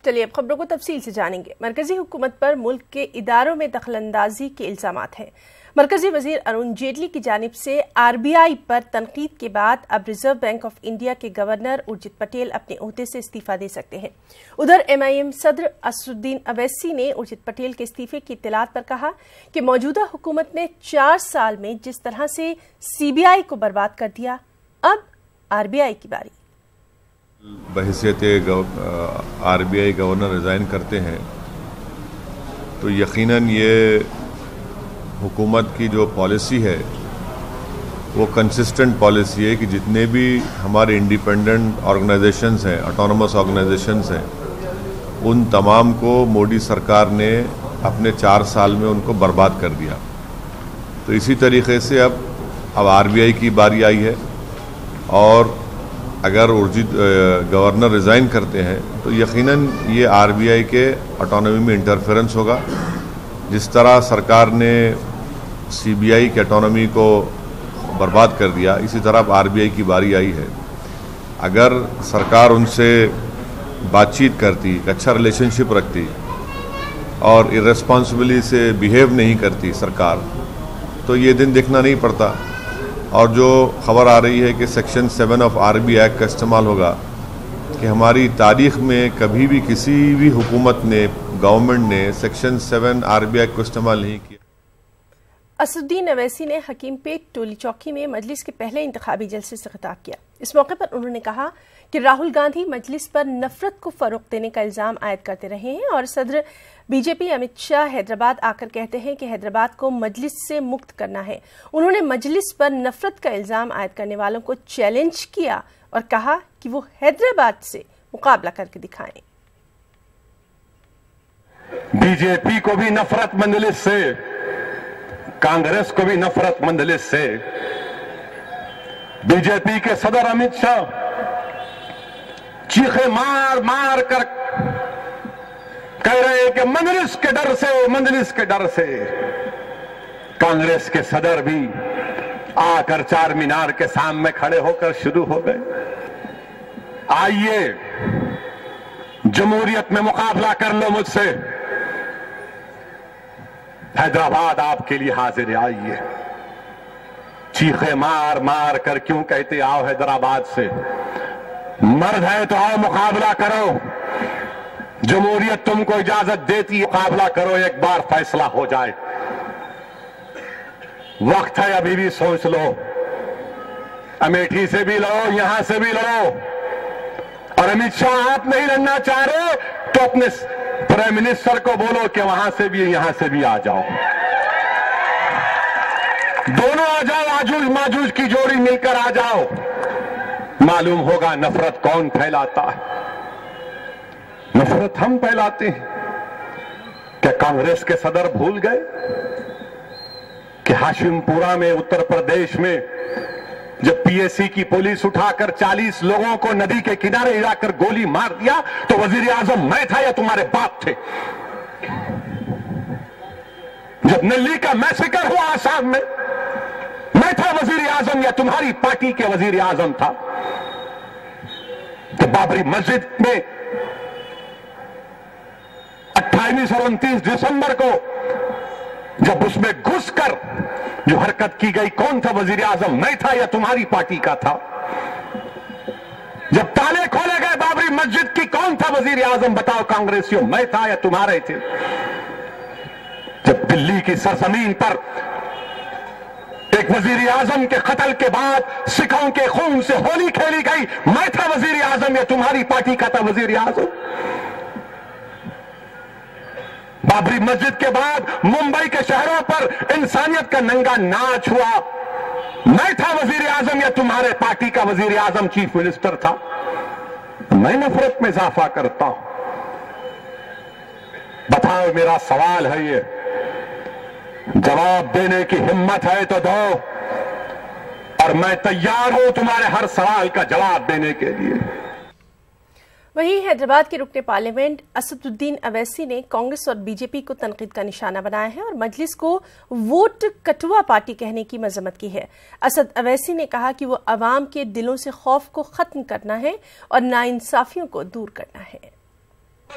چلیے اب خبروں کو تفصیل سے جانیں گے۔ مرکزی حکومت پر ملک کے اداروں میں دخل اندازی کے الزامات ہیں۔ مرکزی وزیر ارون جیٹلی کی جانب سے RBI پر تنقید کے بعد اب ریزرو بینک آف انڈیا کے گورنر ارجت پٹیل اپنے عہدے سے استعفیٰ دے سکتے ہیں۔ ادھر MIM صدر اسد الدین اویسی نے ارجت پٹیل کے استعفے کی اطلاعات پر کہا کہ موجودہ حکومت نے 4 سال میں جس طرح سے CBI کو برباد کر دیا، اب RBI کی باری۔ بحیثیت RBI گورنر ریزائن کرتے ہیں تو یقیناً یہ حکومت کی جو پالیسی ہے وہ کنسسٹنٹ پالیسی ہے کہ جتنے بھی ہمارے انڈیپینڈنٹ آرگنائزیشنز ہیں، آٹونومس آرگنائزیشنز ہیں، ان تمام کو مودی سرکار نے اپنے 4 سال میں ان کو برباد کر دیا۔ تو اسی طریقے سے اب RBI کی باری آئی ہے، اور اگر گورنر ریزائن کرتے ہیں تو یقیناً یہ RBI کے آٹونومی میں انٹرفیرنس ہوگا۔ جس طرح سرکار نے CBI کی آٹونومی کو برباد کر دیا، اسی طرح اب RBI کی باری آئی ہے۔ اگر سرکار ان سے بات چیت کرتی، اچھا ریلیشن شپ رکھتی اور ارریسپانسبلی سے بیہیو نہیں کرتی سرکار، تو یہ دن دیکھنا نہیں پڑتا۔ اور جو خبر آ رہی ہے کہ سیکشن 7 آف RBI ایکٹ کا استعمال ہوگا، کہ ہماری تاریخ میں کبھی بھی کسی بھی حکومت نے، گورنمنٹ نے سیکشن 7 RBI ایکٹ کو استعمال نہیں کیا۔ اسد الدین اویسی نے حکیم پیٹ ٹولی چوکی میں مجلس کے پہلے انتخابی جلسے سے خطاب کیا۔ اس موقع پر انہوں نے کہا کہ راہل گاندھی مجلس پر نفرت کو فروغ دینے کا الزام عائد کرتے رہے ہیں، اور صدر BJP امت شاہ حیدرآباد آ کر کہتے ہیں کہ حیدرآباد کو مجلس سے مکت کرنا ہے۔ انہوں نے مجلس پر نفرت کا الزام عائد کرنے والوں کو چیلنج کیا اور کہا کہ وہ حیدرآباد سے مقابلہ کر کے دکھائیں۔ BJP کو بھی نفرت مجلس سے، کانگریس کو بھی نفرت مجلس سے۔ BJP کے صدر امت شاہ چیخے مار مار کر کہہ رہے ہیں کہ مجلس کے ڈر سے، مجلس کے ڈر سے۔ کانگریس کے صدر بھی آ کر چار مینار کے سامنے کھڑے ہو کر شروع ہو گئے، آئیے جمہوریت میں مقابلہ کر لو مجھ سے، حیدرآباد آپ کے لیے حاضر ہے، آئیے۔ چیخے مار مار کر کیوں کہتے آؤ حیدرآباد سے؟ مرد ہے تو آؤ مقابلہ کرو، جمہوریت تم کو اجازت دیتی، مقابلہ کرو، ایک بار فیصلہ ہو جائے۔ وقت ہے، ابھی بھی سوچ لو، امیٹھی سے بھی لڑو، یہاں سے بھی لڑو۔ اور امت شاہ آپ نہیں لڑنا چاہ رہے تو اپنے پرائم منسٹر کو بولو کہ وہاں سے بھی یہاں سے بھی آ جاؤ، دونوں آ جاؤ، آجوج ماجوج کی جوڑی مل کر آ جاؤ۔ معلوم ہوگا نفرت کون پھیلاتا ہے۔ نفرت ہم پھیلاتے ہیں۔ کیا کانگریس کے صدر بھول گئے کہ ہاشم پورہ میں اتر پردیش میں جب PSC کی پولیس اٹھا کر 40 لوگوں کو ندی کے کنارے جا کر گولی مار دیا تو وزیر اعظم میں تھا یا تمہارے باپ تھے؟ جب نلی کا میسیکر ہوا آسام میں تھا وزیر اعظم یا تمہاری پارٹی کے وزیر اعظم تھا؟ تو بابری مسجد میں 28 اور 29 دسمبر کو جب اس میں گھس کر جو حرکت کی گئی، کون تھا وزیر اعظم؟ میں تھا یا تمہاری پارٹی کا تھا؟ جب تالے کھولے گئے بابری مسجد کی، کون تھا وزیر اعظم؟ بتاؤ کانگریسیوں، میں تھا یا تمہارے تھے؟ جب دلی کی سرزمین پر ایک وزیر اعظم کے قتل کے بعد سکھوں کے خون سے ہولی کھیلی گئی، میں تھا وزیر اعظم یا تمہاری پارٹی کا تھا وزیر اعظم؟ بابری مسجد کے بعد ممبئی کے شہروں پر انسانیت کا ننگا ناچ ہوا، میں تھا وزیر اعظم یا تمہارے پارٹی کا وزیر اعظم چیف منسٹر تھا؟ میں نفرت میں اضافہ کرتا ہوں؟ بتاؤ، میرا سوال ہے یہ، جواب دینے کی ہمت ہے تو دو، اور میں تیار ہوں تمہارے ہر سوال کا جواب دینے کے لیے۔ وہیں حیدرآباد کے رکن پارلیمنٹ اسد الدین اویسی نے کانگریس اور BJP کو تنقید کا نشانہ بنایا ہے اور مجلس کو ووٹ کٹوا پارٹی کہنے کی مذمت کی ہے۔ اسد اویسی نے کہا کہ وہ عوام کے دلوں سے خوف کو ختم کرنا ہے اور ناانصافیوں کو دور کرنا ہے۔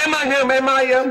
MIM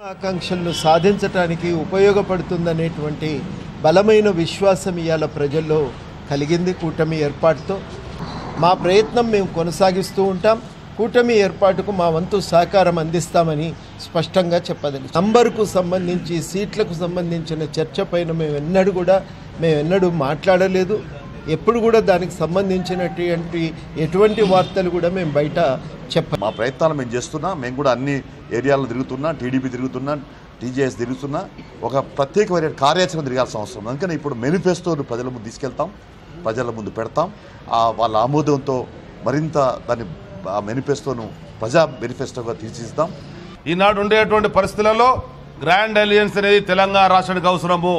ఆకాంక్షలను సాధించడానికి ఉపయోగపడుతుందనేటువంటి బలమైన విశ్వాసం ఇయాల ప్రజల్లో కలిగింది కూటమి ఏర్పాటుతో। మా ప్రయత్నం మేము కొనసాగిస్తూ ఉంటాం, కూటమి ఏర్పాటుకు మా వంతు సహకారం అందిస్తామని స్పష్టంగా చెప్పదలి। నంబర్కు సంబంధించి, సీట్లకు సంబంధించిన చర్చ పైన మేము ఎన్నడూ మాట్లాడలేదు। ఎప్పుడు కూడా దానికి సంబంధించినటువంటి ఎటువంటి వార్తలు కూడా మేము బయట చెప్పాలి। మా ప్రయత్నాలు మేము చేస్తున్నా, మేము కూడా అన్ని ఏరియాల్లో తిరుగుతున్నా, టీడీపీ తిరుగుతున్నా, టీజేఎస్ తిరుగుతున్నా, ఒక ప్రత్యేకమైన కార్యాచరణ తిరగాల్సిన అవసరం। అందుకని ఇప్పుడు మేనిఫెస్టోను ప్రజల ముందు తీసుకెళ్తాం, ప్రజల ముందు పెడతాం। వాళ్ళ ఆమోదంతో మరింత దాన్ని ఆ మేనిఫెస్టోను ప్రజా మేనిఫెస్టోగా తీర్చిదిద్దాం। ఈనాడు ఉండేటువంటి పరిస్థితులలో గ్రాండ్ అలయన్స్ అనేది తెలంగాణ రాష్ట్రానికి అవసరము।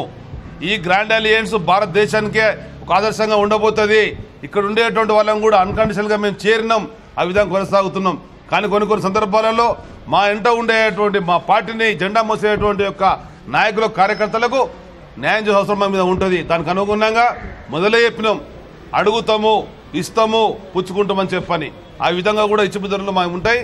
ఈ గ్రాండ్ అలయన్స్ భారతదేశానికే ఒక ఆదర్శంగా ఉండబోతుంది। ఇక్కడ ఉండేటువంటి వాళ్ళని కూడా అన్కండిషనల్గా మేము చేరినాం, ఆ విధంగా కొనసాగుతున్నాం। కానీ కొన్ని సందర్భాలలో మా ఇంట ఉండేటువంటి, మా పార్టీని జెండా మోసేటువంటి యొక్క నాయకుల, కార్యకర్తలకు న్యాయం చేసే అవసరం మీద ఉంటుంది। దానికి అనుగుణంగా మొదలే చెప్పినాం, అడుగుతాము, ఇస్తాము, పుచ్చుకుంటామని చెప్పని, ఆ విధంగా కూడా ఇచ్చిబుద్ధులు మా ఉంటాయి।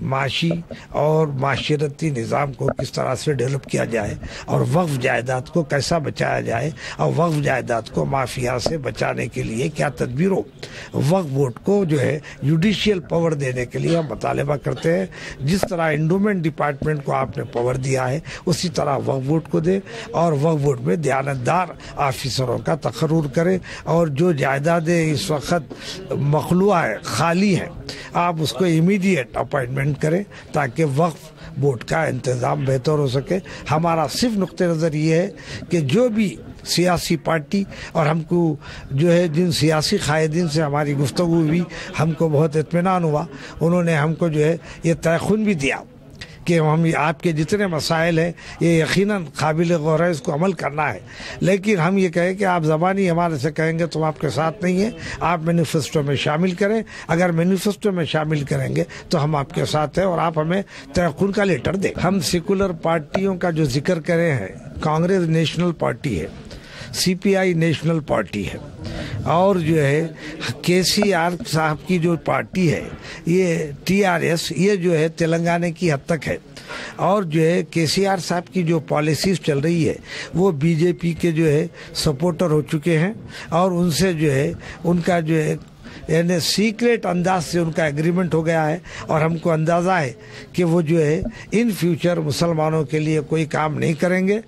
معاشی اور معاشرتی نظام کو کس طرح سے ڈیولپ کیا جائے اور وقف جائیداد کو کیسا بچایا جائے اور وقف جائیداد کو مافیا سے بچانے کے لیے کیا تدبیروں وقف بورڈ کو جو ہے جوڈیشیل پاور دینے کے لیے ہم مطالبہ کرتے ہیں. جس طرح انڈومنٹ ڈپارٹمنٹ کو آپ نے پاور دیا ہے اسی طرح وقف بورڈ کو دے اور وقف بورڈ میں دیانتدار آفیسروں کا تقرر کرے اور جو جائیدادیں اس وقت مخلوع ہے خالی ہیں آپ اس کو امیڈیٹ اپائنٹمنٹ کریں تاکہ وقف بورڈ کا انتظام بہتر ہو سکے. ہمارا صرف نقطہ نظر یہ ہے کہ جو بھی سیاسی پارٹی اور ہم کو جو ہے جن سیاسی قائدین سے ہماری گفتگو ہوئی ہم کو بہت اطمینان ہوا. انہوں نے ہم کو جو ہے یہ تیقن بھی دیا کہ ہم آپ کے جتنے مسائل ہیں یہ یقیناً قابل غور ہے, اس کو عمل کرنا ہے. لیکن ہم یہ کہیں کہ آپ زبانی ہمارے سے کہیں گے تو ہم آپ کے ساتھ نہیں ہیں, آپ مینیفیسٹو میں شامل کریں. اگر مینیفیسٹو میں شامل کریں گے تو ہم آپ کے ساتھ ہیں اور آپ ہمیں تیقن کا لیٹر دیں. ہم سیکولر پارٹیوں کا جو ذکر کرے ہیں, کانگریس نیشنل پارٹی ہے, سی پی آئی نیشنل پارٹی ہے اور جو ہے کے سی آر صاحب کی جو پارٹی ہے یہ ٹی آر ایس, یہ جو ہے تلنگانہ کی حد تک ہے. اور جو ہے کے سی آر صاحب کی جو پالیسیز چل رہی ہے وہ بی جے پی کے جو ہے سپورٹر ہو چکے ہیں اور ان سے جو ہے ان کا جو ہے یعنی سیکریٹ انداز سے ان کا ایگریمنٹ ہو گیا ہے اور ہم کو اندازہ ہے کہ وہ جو ہے ان فیوچر مسلمانوں کے لیے کوئی کام نہیں کریں گے.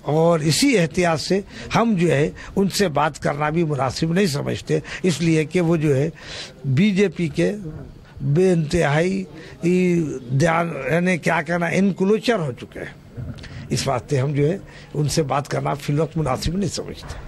اور اسی احتیاط سے ہم جو ہے ان سے بات کرنا بھی مناسب نہیں سمجھتے, اس لیے کہ وہ جو ہے بی جے پی کے بے انتہائی یعنی کیا کہنا انکلوچر ہو چکے ہیں. اس واسطے ہم جو ہے ان سے بات کرنا فی الوقت مناسب نہیں سمجھتے.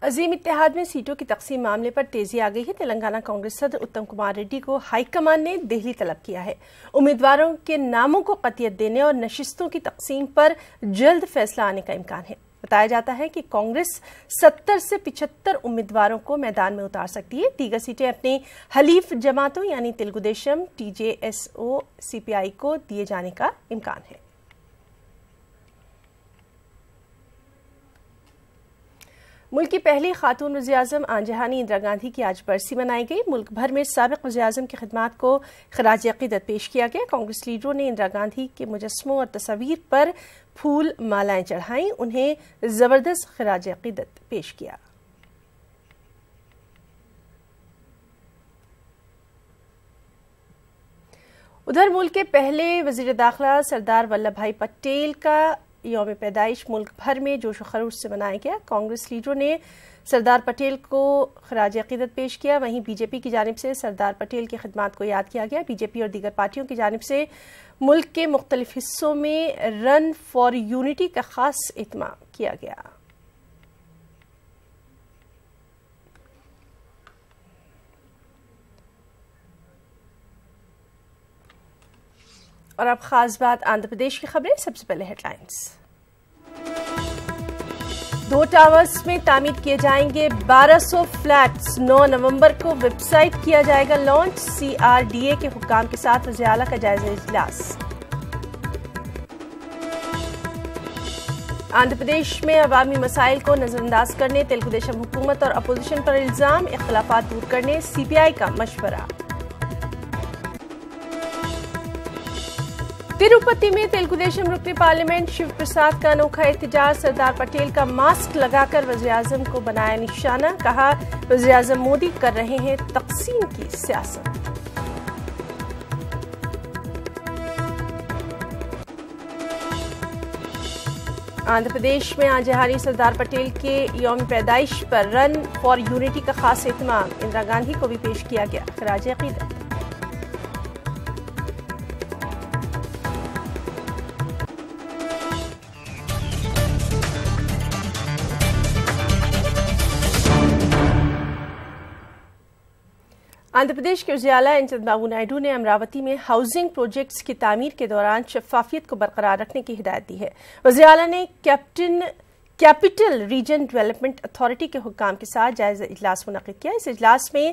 عظیم اتحاد میں سیٹوں کی تقسیم معاملے پر تیزی آ گئی ہے. تلنگانہ کانگریس صدر اتم کمار ریڈی کو ہائی کمان نے دہلی طلب کیا ہے. امیدواروں کے ناموں کو قطعیت دینے اور نشستوں کی تقسیم پر جلد فیصلہ آنے کا امکان ہے. بتایا جاتا ہے کہ کانگریس 70 سے 75 امیدواروں کو میدان میں اتار سکتی ہے. دیگر سیٹیں اپنی حلیف جماعتوں یعنی Telugu Desam, T J S او, سی پی آئی کو دیے جانے کا امکان ہے. ملک کی پہلی خاتون وزیراعظم آن جہانی اندرا گاندھی کی آج برسی منائی گئی. ملک بھر میں سابق وزیراعظم کی خدمات کو خراج عقیدت پیش کیا گیا. کانگریس لیڈروں نے اندرا گاندھی کے مجسموں اور تصاویر پر پھول مالائیں چڑھائیں, انہیں زبردست خراج عقیدت پیش کیا. ادھر ملک کے پہلے وزیر داخلہ سردار ولبھ بھائی پٹیل کا یوم پیدائش ملک بھر میں جوش و خروش سے منایا گیا. کانگریس لیڈروں نے سردار پٹیل کو خراج عقیدت پیش کیا. وہیں بی جے پی کی جانب سے سردار پٹیل کی خدمات کو یاد کیا گیا. بی جے پی اور دیگر پارٹیوں کی جانب سے ملک کے مختلف حصوں میں رن فار یونٹی کا خاص اہتمام کیا گیا. اور اب خاص بات آندھرا پردیش کی خبریں. سب سے پہلے ہیڈ لائنز. 2 ٹاورز میں تعمیر کیے جائیں گے 1200 فلیٹس. 9 نومبر کو ویب سائٹ کیا جائے گا launch. C R D A کے حکام کے ساتھ وزیر اعلیٰ کا جائزہ اجلاس. آندھرا پردیش میں عوامی مسائل کو نظر انداز کرنے تلگو دیشم حکومت اور اپوزیشن پر الزام. اختلافات دور کرنے سی پی آئی کا مشورہ. تروپتی میں تلگو دیشم رکن پارلیمنٹ شیو پرساد کا انوکھا احتجاج. سردار پٹیل کا ماسک لگا کر وزیراعظم کو بنایا نشانہ. کہا وزیراعظم مودی کر رہے ہیں تقسیم کی سیاست. آندھرا پردیش میں آن جہانی سردار پٹیل کے یوم پیدائش پر رن فار یونٹی کا خاص اہتمام. اندرا گاندھی کو بھی پیش کیا گیا خراج عقیدت. آندھرا پردیش کے وزیر اعلیٰ این چندرا بابو نائیڈو نے امراوتی میں ہاؤسنگ پروجیکٹس کی تعمیر کے دوران شفافیت کو برقرار رکھنے کی ہدایت دی ہے. وزیر اعلیٰ نے کیپٹل ریجن ڈیولپمنٹ اتھارٹی کے حکام کے ساتھ جائزہ اجلاس منعقد کیا. اس اجلاس میں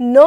9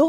2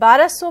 1200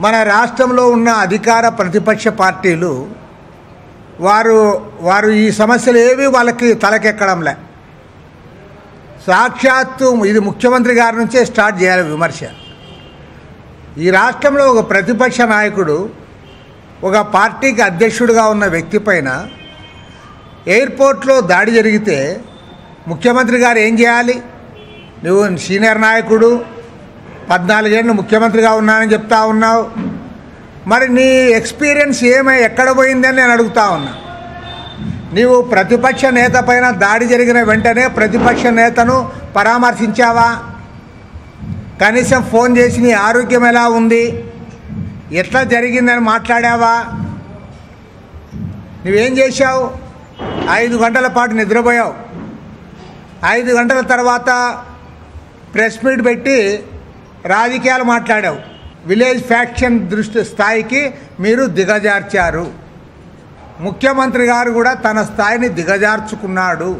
మన రాష్ట్రంలో ఉన్న అధికార ప్రతిపక్ష పార్టీలు వారు ఈ సమస్యలు ఏవి వాళ్ళకి తలకెక్కడంలే. సాక్షాత్తు ఇది ముఖ్యమంత్రి గారి నుంచే స్టార్ట్ చేయాలి విమర్శ. ఈ రాష్ట్రంలో ఒక ప్రతిపక్ష నాయకుడు ఒక పార్టీకి అధ్యక్షుడిగా ఉన్న వ్యక్తి పైన ఎయిర్పోర్ట్లో దాడి జరిగితే ముఖ్యమంత్రి గారు ఏం చేయాలి? నువ్వు సీనియర్ నాయకుడు, 14 ఏళ్ళు ముఖ్యమంత్రిగా ఉన్నానని చెప్తా ఉన్నావు, మరి నీ ఎక్స్పీరియన్స్ ఎక్కడ పోయిందని నేను అడుగుతా ఉన్నా. నీవు ప్రతిపక్ష నేత పైన దాడి జరిగిన వెంటనే ప్రతిపక్ష నేతను పరామర్శించావా? కనీసం ఫోన్ చేసి నీ ఆరోగ్యం ఎలా ఉంది, ఎట్లా జరిగిందని మాట్లాడావా? నువ్వేం చేశావు? 5 గంటల పాటు నిద్రపోయావు. 5 గంటల తర్వాత ప్రెస్ మీట్ పెట్టి రాజకీయాలు మాట్లాడావు. విలేజ్ ఫ్యాక్షన్ స్థాయికి మీరు దిగజార్చారు. ముఖ్యమంత్రి గారు కూడా తన స్థాయిని దిగజార్చుకున్నాడు.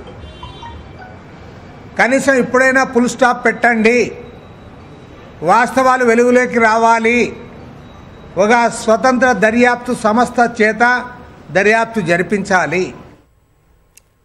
కనీసం ఇప్పుడైనా ఫుల్ స్టాప్ పెట్టండి. వాస్తవాలు వెలుగులోకి రావాలి. ఒక స్వతంత్ర దర్యాప్తు సంస్థ చేత దర్యాప్తు జరిపించాలి.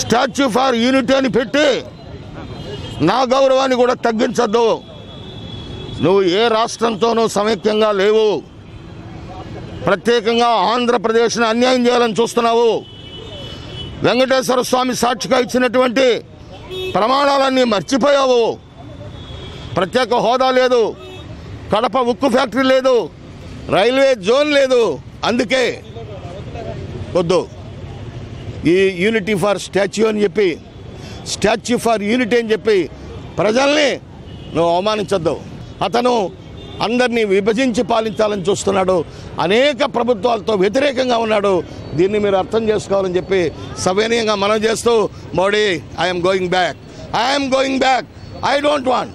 స్టాచ్యూ ఫర్ యూనిటీ అని పెట్టి నా గౌరవాన్ని కూడా తగ్గించొద్దు. నువ్వు ఏ రాష్ట్రంతోనూ సమైక్యంగా లేవు. ప్రత్యేకంగా ఆంధ్రప్రదేశ్ని అన్యాయం చేయాలని చూస్తున్నావు. వెంకటేశ్వర స్వామి సాక్షిగా ఇచ్చినటువంటి ప్రమాణాలన్నీ మర్చిపోయావు. ప్రత్యేక హోదా లేదు, కడప ఉక్కు ఫ్యాక్టరీ లేదు, రైల్వే జోన్ లేదు. అందుకే వద్దు. ఈ యూనిటీ ఫర్ స్టాచ్యూ అని చెప్పి, స్టాచ్యూ ఫర్ యూనిటీ అని చెప్పి ప్రజల్ని నువ్వు అవమానించొద్దు. అతను అందరినీ విభజించి పాలించాలని చూస్తున్నాడు. అనేక ప్రభుత్వాలతో వ్యతిరేకంగా ఉన్నాడు. దీన్ని మీరు అర్థం చేసుకోవాలని చెప్పి సవినయంగా మనం చేస్తూ, Modi I'm going back, I don't want.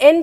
N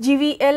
GVL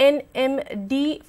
NMD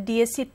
DSC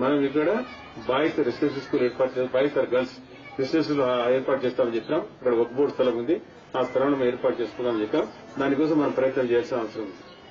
మనం ఇక్కడ 22 రెసిడెన్షియల్ స్కూల్ ఏర్పాటు చేస్తాం 22 గర్ల్స్ రెసిడెన్షియల్ ఏర్పాటు చేస్తామని చెప్పాం ఇక్కడ ఒక బోర్డు స్థలం ఉంది ఆ స్థలాన్ని మనం ఏర్పాటు చేసుకుందామని చెప్పాం దానికోసం మనం ప్రయత్నం చేయాల్సిన అవసరం ఉంది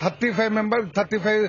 35